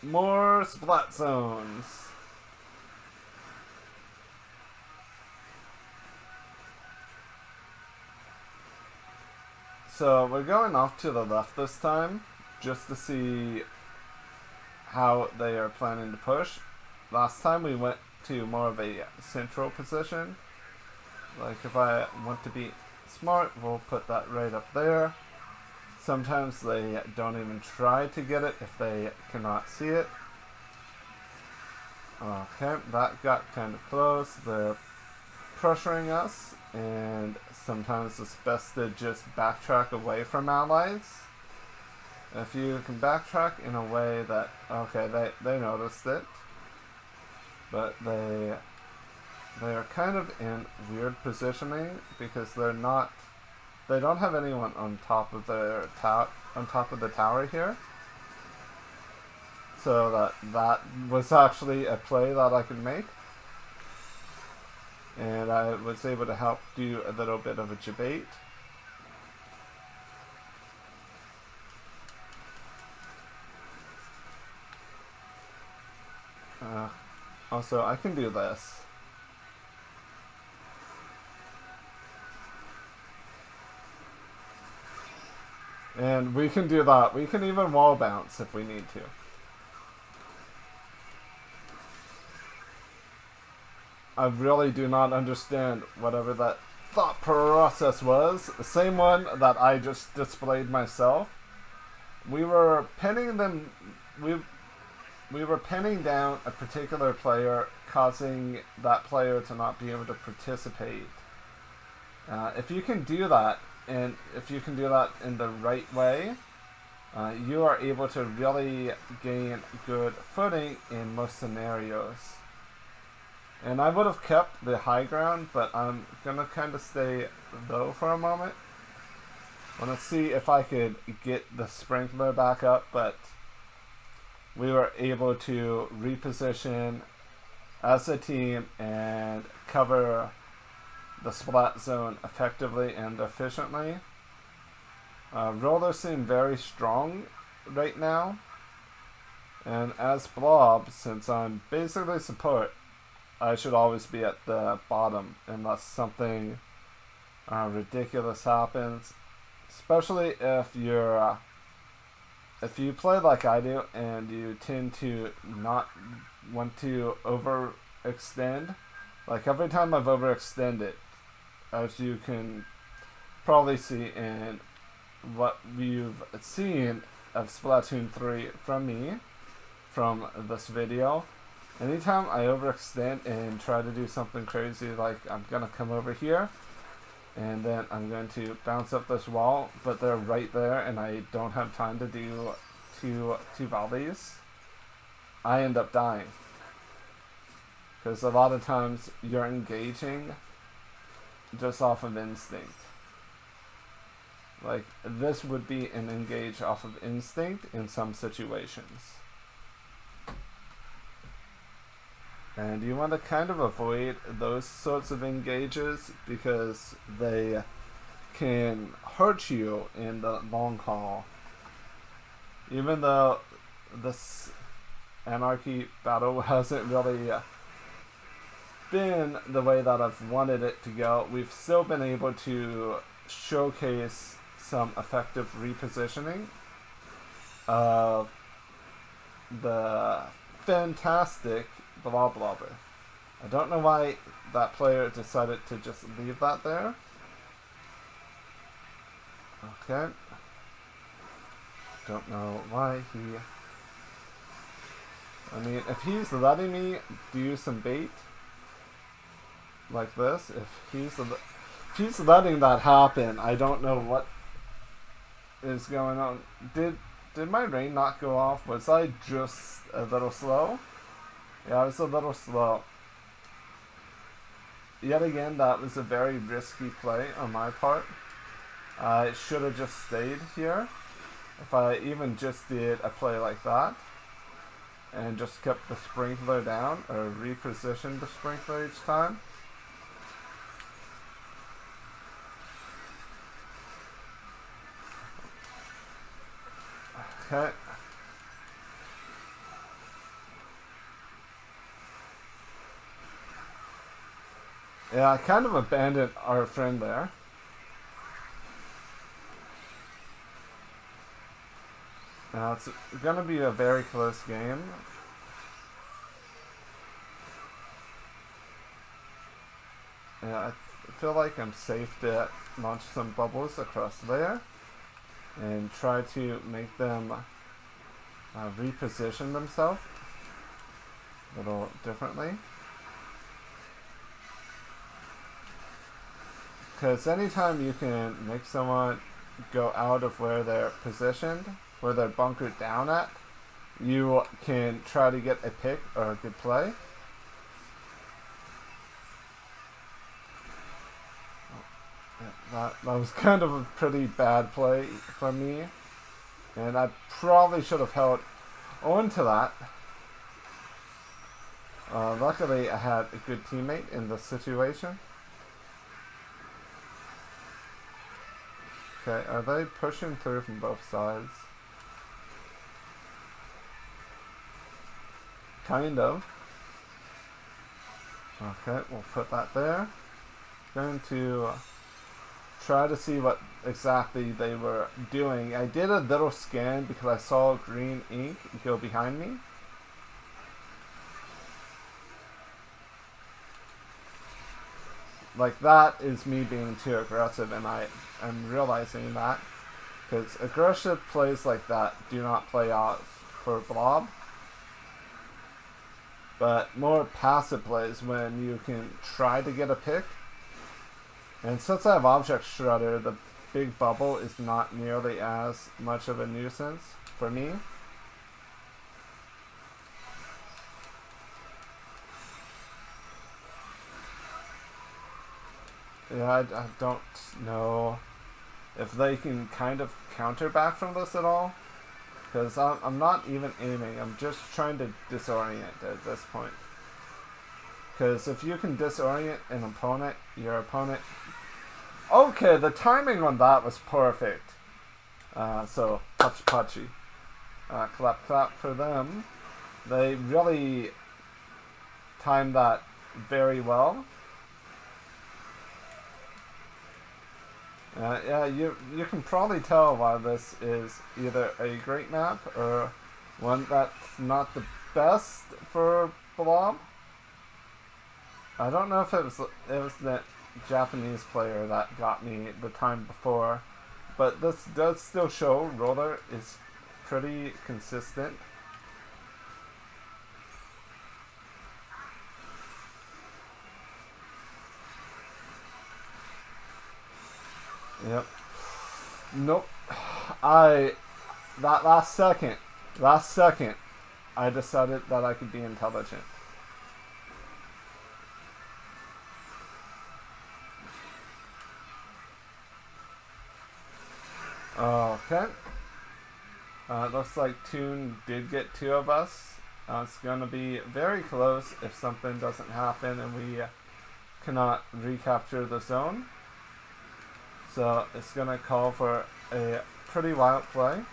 More Splat Zones. So we're going off to the left this time, just to see how they are planning to push. Last time we went to more of a central position. Like if I want to be smart, we'll put that right up there. Sometimes they don't even try to get it if they cannot see it. Okay, that got kind of close. They're pressuring us, and sometimes it's best to just backtrack away from allies. If you can backtrack in a way that, okay, they noticed it, but they are kind of in weird positioning because they don't have anyone on top of the tower here. So that was actually a play that I could make. And I was able to help do a little bit of a debate. Also, I can do this. And we can do that. We can even wall bounce if we need to. I really do not understand whatever that thought process was. The same one that I just displayed myself. We were pinning them. We were pinning down a particular player, causing that player to not be able to participate. If you can do that, and if you can do that in the right way, you are able to really gain good footing in most scenarios. And I would have kept the high ground, but I'm gonna kind of stay low for a moment. I want to see if I could get the sprinkler back up, but we were able to reposition as a team and cover the splat zone effectively and efficiently. Rollers seem very strong right now, and as Blob, since I'm basically support, I should always be at the bottom unless something ridiculous happens. Especially if you're if you play like I do and you tend to not want to overextend. Like every time I've overextended, as you can probably see in what you've seen of Splatoon 3 from me from this video. Anytime I overextend and try to do something crazy, like I'm gonna come over here and then I'm going to bounce up this wall, but they're right there and I don't have time to do two volleys, I end up dying. Because a lot of times you're engaging just off of instinct. Like this would be an engage off of instinct in some situations. And you want to kind of avoid those sorts of engages because they can hurt you in the long haul. Even though this anarchy battle hasn't really been the way that I've wanted it to go, we've still been able to showcase some effective repositioning of the fantastic Bloblobber. I don't know why that player decided to just leave that there. Okay. Don't know why he... I mean, if he's letting me do some bait like this, if he's letting that happen, I don't know what is going on. Did my rain not go off? Was I just a little slow? Yeah, I was a little slow. Yet again, that was a very risky play on my part. I should have just stayed here. If I even just did a play like that, and just kept the sprinkler down, or repositioned the sprinkler each time. Okay. Yeah, I kind of abandoned our friend there. Now it's gonna be a very close game. Yeah, I feel like I'm safe to launch some bubbles across there and try to make them reposition themselves a little differently. Because anytime you can make someone go out of where they're positioned, where they're bunkered down at, you can try to get a pick or a good play. That was kind of a pretty bad play from me, and I probably should have held on to that. Luckily, I had a good teammate in this situation. Okay, are they pushing through from both sides? Kind of. Okay, we'll put that there. Going to try to see what exactly they were doing. I did a little scan because I saw green ink go behind me. Like, that is me being too aggressive, and I'm realizing that. Because aggressive plays like that do not play out for Blob. But more passive plays when you can try to get a pick. And since I have Object Shredder, the big bubble is not nearly as much of a nuisance for me. Yeah, I don't know if they can kind of counter back from this at all. Because I'm not even aiming, I'm just trying to disorient at this point. Because if you can disorient an opponent, your opponent... Okay, the timing on that was perfect. So, puchy. Clap clap for them. They really timed that very well. Yeah, you can probably tell why this is either a great map or one that's not the best for Blob. I don't know if it was the Japanese player that got me the time before, but this does still show Roller is pretty consistent. Yep. Nope. That last second, I decided that I could be intelligent. Okay. Looks like Toon did get two of us. It's gonna be very close if something doesn't happen and we cannot recapture the zone. So it's gonna call for a pretty wild play.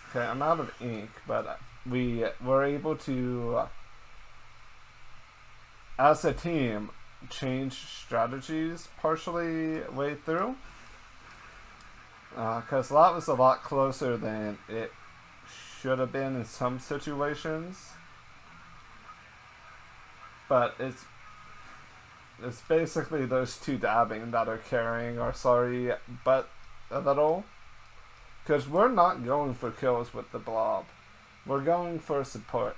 Okay, I'm out of ink, but we were able to, as a team, change strategies partially way through. Because that was a lot closer than it should have been in some situations. But it's basically those two dabbing that are carrying our sorry butt a little. Because we're not going for kills with the Blob. We're going for support.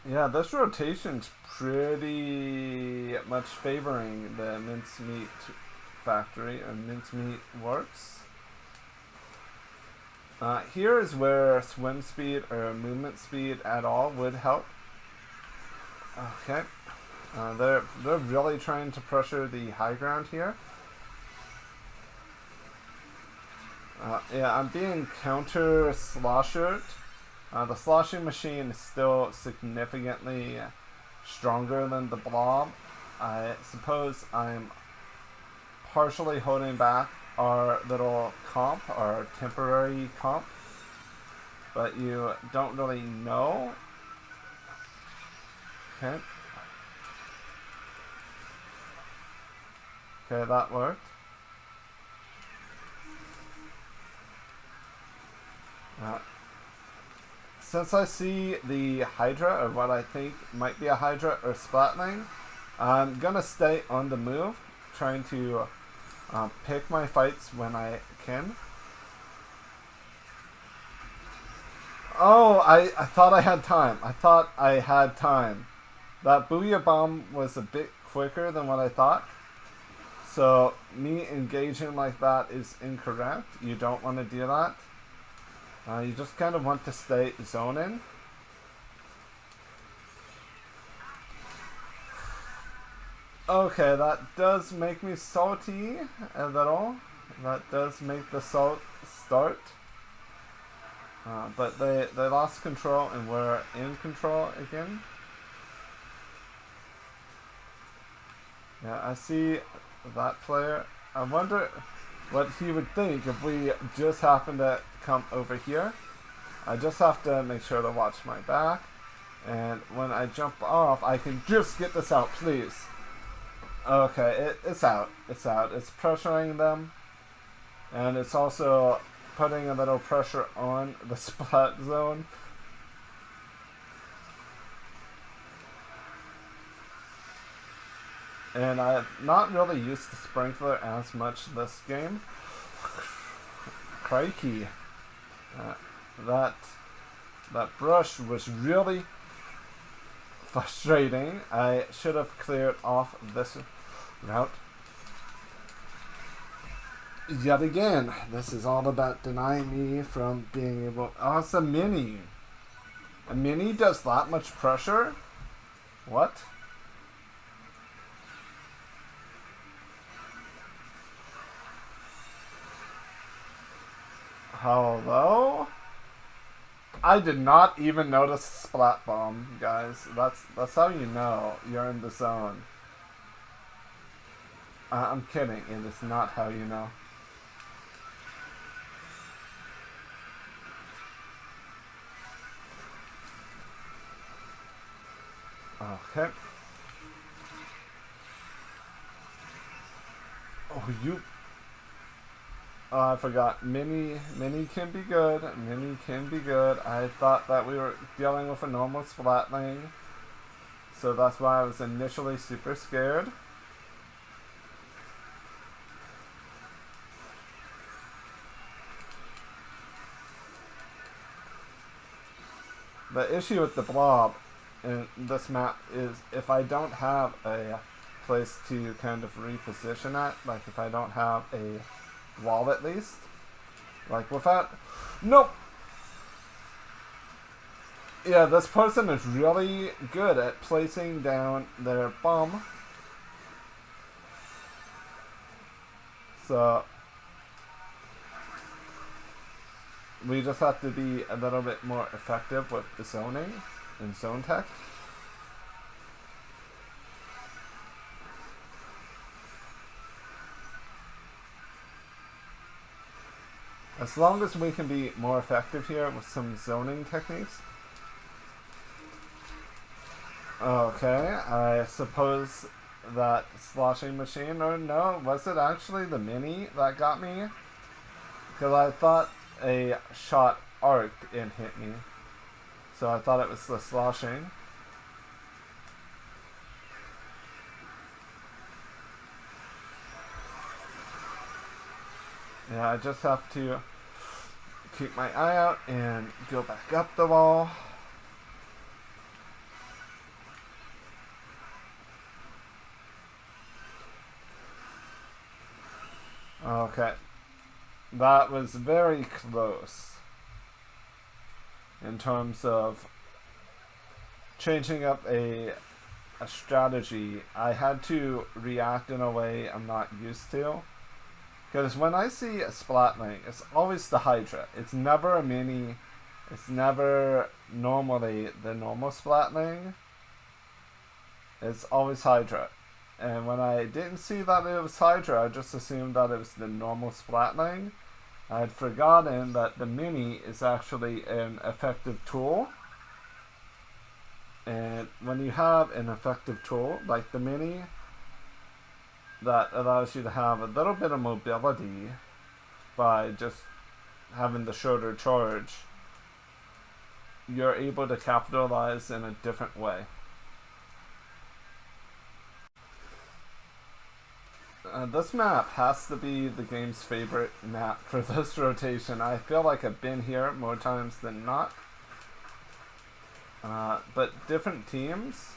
Yeah, this rotation's pretty much favoring the Mincemeat Factory, or Mincemeat Works. Here is where swim speed or movement speed at all would help. Okay. They're really trying to pressure the high ground here. Yeah, I'm being counter-sloshered. The sloshing machine is still significantly stronger than the Blob. I suppose I'm partially holding back our little comp, our temporary comp, but you don't really know. Okay. Okay, that worked. Since I see the Hydra, or what I think might be a Hydra or Splatling, I'm gonna stay on the move, trying to pick my fights when I can. Oh, I thought I had time. I thought I had time. That Booyah Bomb was a bit quicker than what I thought. So, me engaging like that is incorrect. You don't want to do that. You just kind of want to stay zoning. Okay, that does make me salty a little. That does make the salt start. But they lost control and we're in control again. Yeah, I see that player. I wonder what he would think if we just happen to come over here. I just have to make sure to watch my back. And when I jump off, I can just get this out, please. Okay, it's out. It's out. It's pressuring them. And it's also putting a little pressure on the Splat Zone. And I'm not really used to Sprinkler as much this game. Crikey. That brush was really frustrating. I should have cleared off this route. Yet again, this is all about denying me from being able... Oh, it's a mini. A mini does that much pressure? What? Hello? I did not even notice Splat Bomb, guys. That's how you know you're in the zone. I'm kidding. It is not how you know. Okay. Oh, you... I forgot. Mini can be good. Mini can be good. I thought that we were dealing with a normal Splatling. So that's why I was initially super scared. The issue with the blob in this map is if I don't have a place to kind of reposition at, like if I don't have a wall at least, like without... Nope! Yeah, this person is really good at placing down their bomb. So we just have to be a little bit more effective with the zoning and zone tech. As long as we can be more effective here with some zoning techniques. Okay, I suppose that sloshing machine, or no, was it actually the mini that got me? Because I thought a shot arced and hit me. So I thought it was the sloshing. Yeah, I just have to keep my eye out and go back up the wall. Okay. That was very close in terms of changing up a strategy. I had to react in a way I'm not used to. Because when I see a Splatling, it's always the Hydra. It's never a mini. It's never normally the normal Splatling. It's always Hydra. and when I didn't see that it was Hydra, I just assumed that it was the normal Splat lane. I had forgotten that the mini is actually an effective tool. And when you have an effective tool like the mini that allows you to have a little bit of mobility by just having the shorter charge, you're able to capitalize in a different way. This map has to be the game's favorite map for this rotation. I feel like I've been here more times than not. But different teams.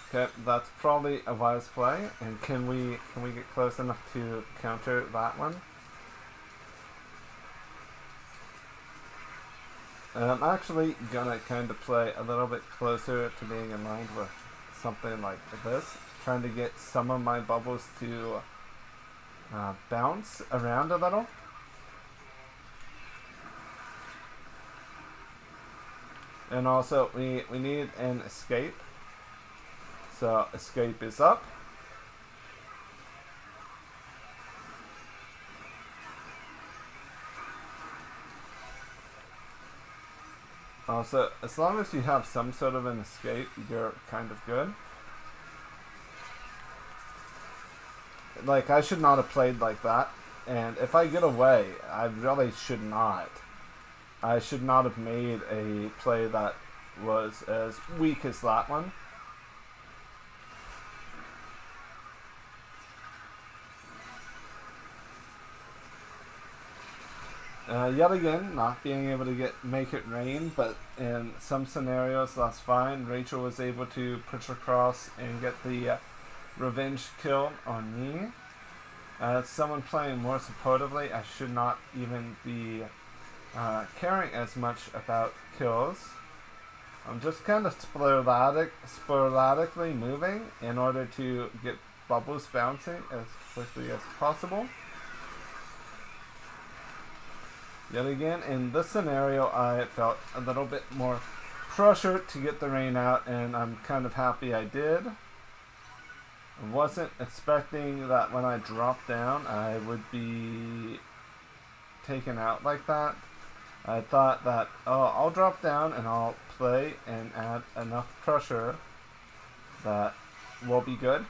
Okay, that's probably a wise play. And can we get close enough to counter that one? And I'm actually gonna kind of play a little bit closer to being in line with something like this, trying to get some of my bubbles to bounce around a little. And also we need an escape. So escape is up. Also, as long as you have some sort of an escape, you're kind of good. Like, I should not have played like that. And if I get away, I really should not. I should not have made a play that was as weak as that one. Yet again, not being able to make it rain, but in some scenarios that's fine. Rachel was able to push across and get the revenge kill on me. As someone playing more supportively, I should not even be caring as much about kills. I'm just kind of sporadically moving in order to get bubbles bouncing as quickly as possible. Yet again, in this scenario, I felt a little bit more pressure to get the rain out, and I'm kind of happy I did. I wasn't expecting that when I dropped down, I would be taken out like that. I thought that, oh, I'll drop down and I'll play and add enough pressure that will be good.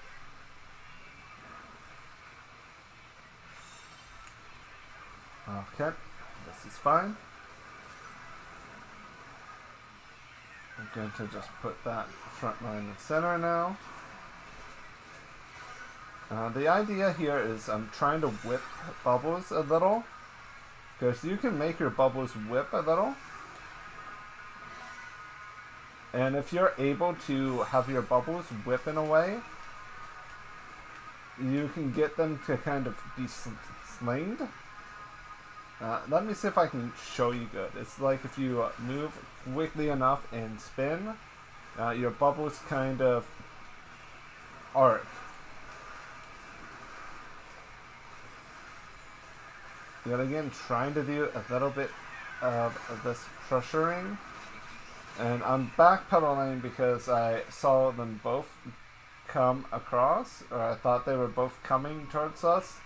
Okay. This is fine. I'm going to just put that front line in center now. The idea here is I'm trying to whip bubbles a little, because you can make your bubbles whip a little. And if you're able to have your bubbles whip in a way, you can get them to kind of be slinged. Let me see if I can show you good. It's like if you move quickly enough and spin, your bubbles kind of arc. Yet again, trying to do a little bit of this pressuring. And I'm backpedaling because I saw them both come across, or I thought they were both coming towards us.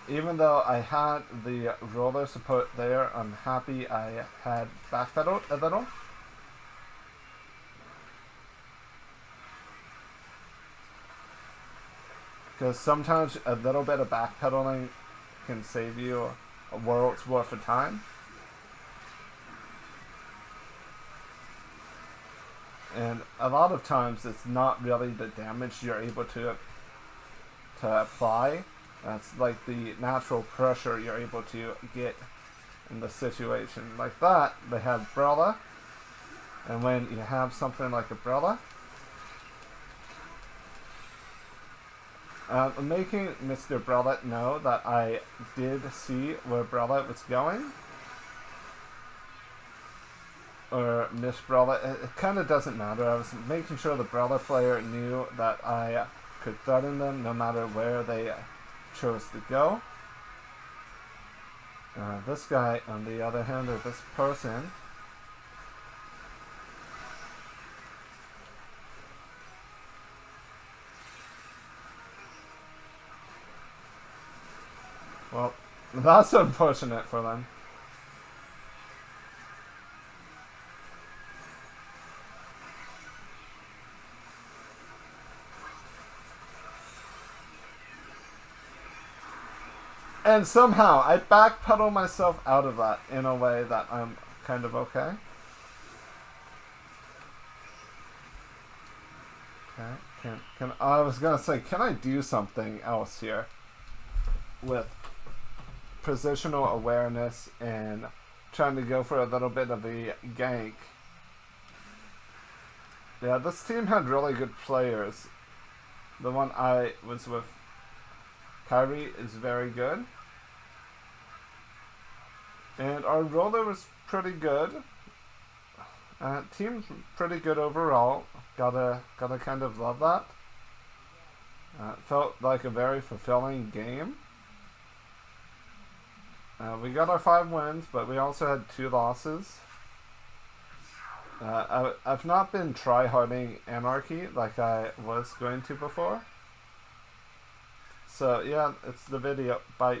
Even though I had the roller support there, I'm happy I had backpedaled a little. Because sometimes a little bit of backpedaling can save you a world's worth of time. And a lot of times it's not really the damage you're able to apply. That's like the natural pressure you're able to get in the situation. Like that, they have Brella. And when you have something like a Brella, making Mr. Brella know that I did see where Brella was going. Or Miss Brella, it kind of doesn't matter. I was making sure the Brella player knew that I could threaten them no matter where they chose to go. This guy, on the other hand, or this person, That's unfortunate for them. And somehow I backpedal myself out of that in a way that I'm kind of okay. Okay, I was gonna say, can I do something else here with positional awareness and trying to go for a little bit of a gank? Yeah, this team had really good players. The one I was with, Kyrie, is very good. And our roller was pretty good. Team's pretty good overall. Gotta kind of love that. Felt like a very fulfilling game. We got our 5 wins, but we also had 2 losses. I've not been tryharding Anarchy like I was going to before. So yeah, it's the video. Bye.